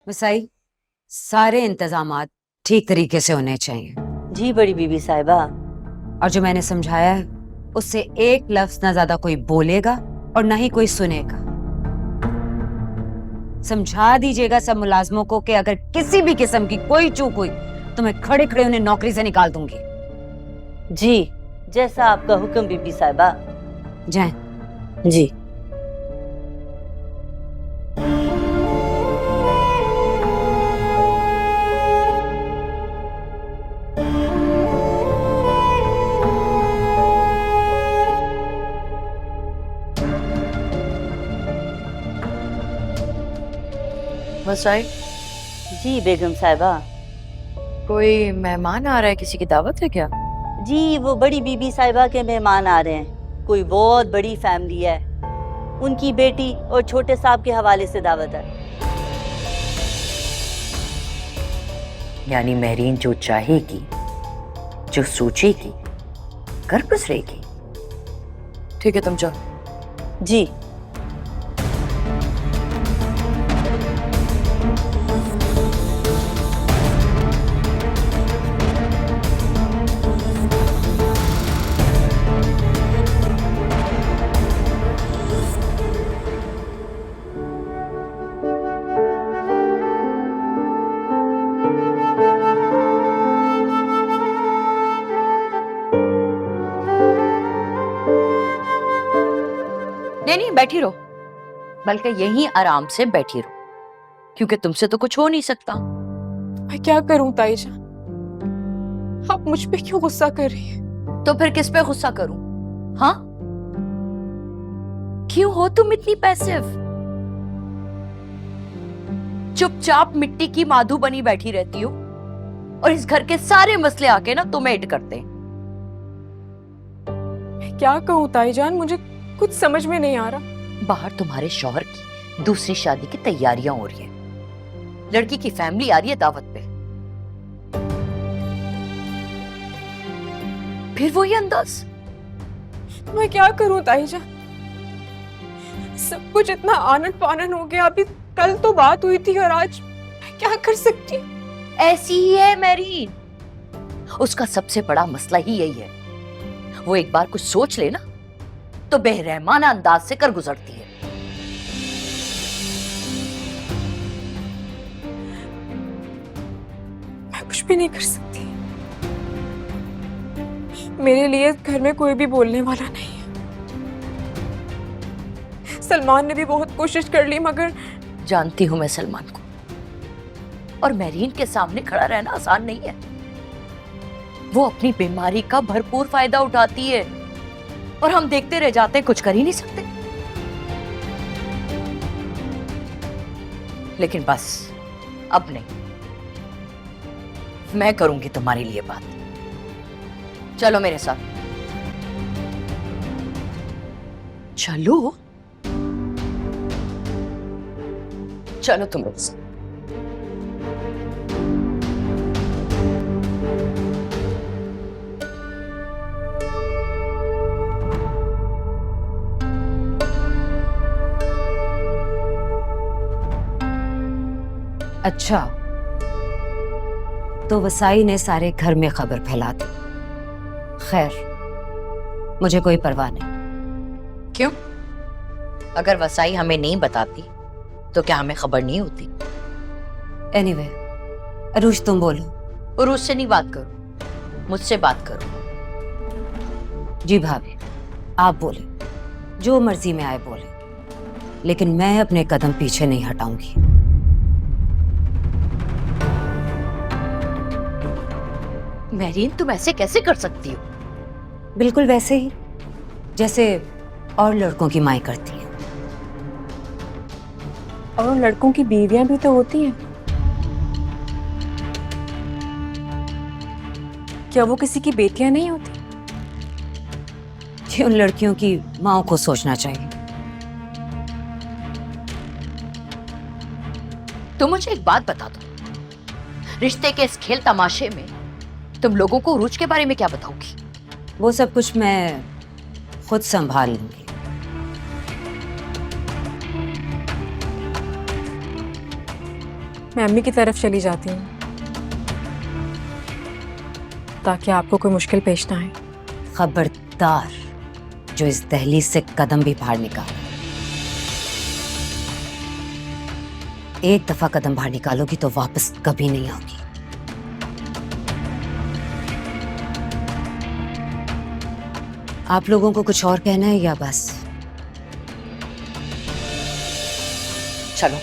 वसाई, सारे इंतजामात ठीक तरीके से होने चाहिए। जी बड़ी बीबी साहिबा। और जो मैंने समझाया है उससे एक लफ्ज ना ज्यादा कोई बोलेगा और ना ही कोई सुनेगा। समझा दीजिएगा सब मुलाजमों को कि अगर किसी भी किस्म की कोई चूक हुई तो मैं खड़े खड़े उन्हें नौकरी से निकाल दूंगी। जी, जैसा आपका हुक्म बीबी साहिबा। जाएं। जी। वसाई, जी बेगम साहिबा। कोई मेहमान आ रहा है? किसी की दावत है क्या? जी, वो बड़ी बीबी साहिबा के मेहमान आ रहे हैं। कोई बहुत बड़ी फैमिली है, उनकी बेटी और छोटे साहब के हवाले से दावत है। यानी महरीन जो चाहेगी, जो सोचेगी, कर गुजरेगी। ठीक है, तुम जाओ। जी। नहीं, बैठी रहो, बल्कि यहीं आराम से बैठी रहो, क्योंकि तुमसे तो कुछ हो नहीं सकता। मैं क्या करूं ताई जान? आप मुझ पे क्यों गुस्सा कर रही हैं? तो फिर किस पे गुस्सा करूं? हाँ, क्यों हो तुम इतनी पैसिव? चुपचाप मिट्टी की माधु बनी बैठी रहती हो और इस घर के सारे मसले आके ना तुम्हें हिट करते हैं। मैं क्या कहूं ताई जान, मुझे कुछ समझ में नहीं आ रहा। बाहर तुम्हारे शौहर की दूसरी शादी की तैयारियां हो रही है, लड़की की फैमिली आ रही है दावत पे, फिर वही अंदाज। मैं क्या करूं ताई जान? सब कुछ इतना आनन फानन हो गया। अभी कल तो बात हुई थी और आज मैं क्या कर सकती हूँ? ऐसी ही है मैरीन, उसका सबसे बड़ा मसला ही यही है। वो एक बार कुछ सोच ले ना तो बेरहमाना अंदाज से कर गुजरती है। मैं कुछ भी नहीं कर सकती। मेरे लिए घर में कोई भी बोलने वाला नहीं है। सलमान ने भी बहुत कोशिश कर ली, मगर जानती हूं मैं सलमान को, और मैरीन के सामने खड़ा रहना आसान नहीं है। वो अपनी बीमारी का भरपूर फायदा उठाती है और हम देखते रह जाते हैं, कुछ कर ही नहीं सकते। लेकिन बस अब नहीं, मैं करूंगी तुम्हारे लिए बात। चलो मेरे साथ। चलो चलो तुम मेरे साथ। अच्छा, तो वसाई ने सारे घर में खबर फैला दी। खैर, मुझे कोई परवाह नहीं। क्यों? अगर वसाई हमें नहीं बताती तो क्या हमें खबर नहीं होती? एनीवे, अरूज तुम बोलो। और उससे नहीं बात करो, मुझसे बात करो। जी भाभी, आप बोले, जो मर्जी में आए बोले, लेकिन मैं अपने कदम पीछे नहीं हटाऊंगी। मैरीन, तुम ऐसे कैसे कर सकती हो? बिल्कुल वैसे ही जैसे और लड़कों की माएं करती हैं। और उन लड़कों की बीवियां भी तो होती हैं। क्या वो किसी की बेटियां नहीं होती? कि उन लड़कियों की माओं को सोचना चाहिए। तो मुझे एक बात बता दो, रिश्ते के इस खेल तमाशे में तुम लोगों को उरूज के बारे में क्या बताओगी? वो सब कुछ मैं खुद संभाल लूंगी। मैं अम्मी की तरफ चली जाती हूँ ताकि आपको कोई मुश्किल पेश ना आए। खबरदार जो इस दहलीज से कदम भी बाहर निकाल। एक दफा कदम बाहर निकालोगी तो वापस कभी नहीं आओगी। आप लोगों को कुछ और कहना है या बस? चलो।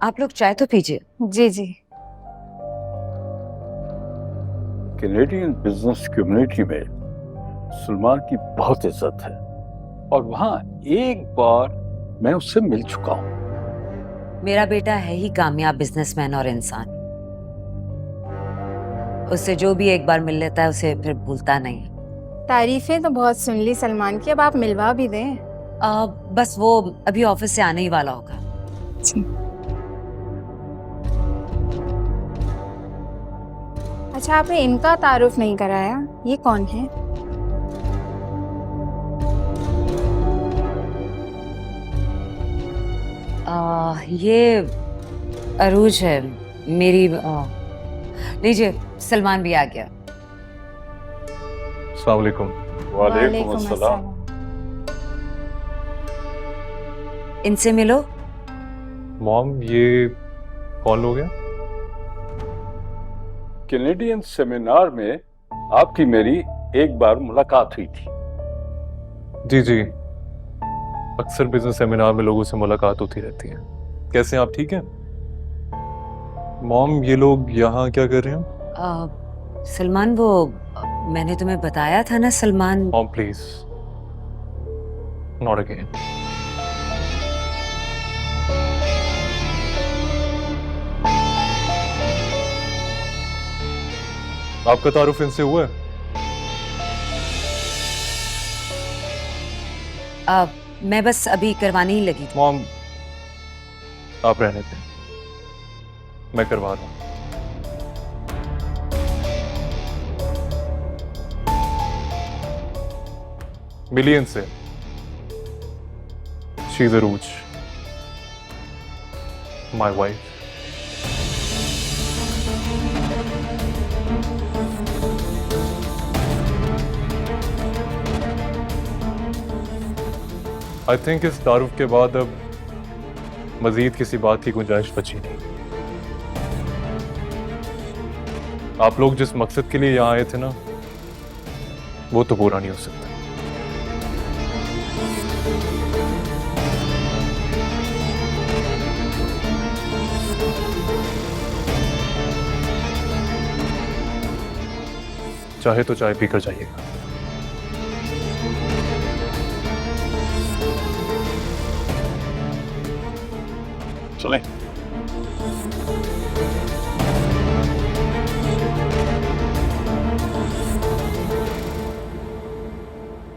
आप लोग चाय तो पीजिए। जी जी। कैनेडियन बिजनेस कम्युनिटी में सलमान की बहुत इज्जत है और वहां एक बार मैं उससे मिल चुका हूं। मेरा बेटा है ही कामयाब बिजनेसमैन और इंसान। उससे जो भी एक बार मिल लेता है उसे फिर भूलता नहीं। तारीफें तो बहुत सुन ली सलमान की, अब आप मिलवा भी दें। बस वो अभी ऑफिस से आने ही वाला होगा। अच्छा, आपने इनका तारुफ नहीं कराया, ये कौन है? ये अरूज है मेरी। लीजिए, सलमान भी आ गया। अस्सलाम वालेकुम। वालेकुम अस्सलाम। इनसे मिलो। मॉम, ये कौन लोग हैं? कैनेडियन सेमिनार में आपकी मेरी एक बार मुलाकात हुई थी। जी जी, अक्सर बिजनेस सेमिनार में लोगों से मुलाकात होती रहती है। कैसे हैं आप, ठीक हैं? मॉम, ये लोग यहाँ क्या कर रहे हैं? सलमान, वो मैंने तुम्हें बताया था ना Salman. Mom please, not again. आपका तारुफ इनसे हुआ है? मैं बस अभी करवाने ही लगी थी। मॉम, आप रहने दें, मैं करवा रहा हूं। मिलियन से she is Arooj, my wife. I think इस तारुफ के बाद अब मजीद किसी बात की गुंजाइश बची नहीं। आप लोग जिस मकसद के लिए यहाँ आए थे ना, वो तो पूरा नहीं हो सकता। चाहे तो चाय पीकर जाइएगा। चलें।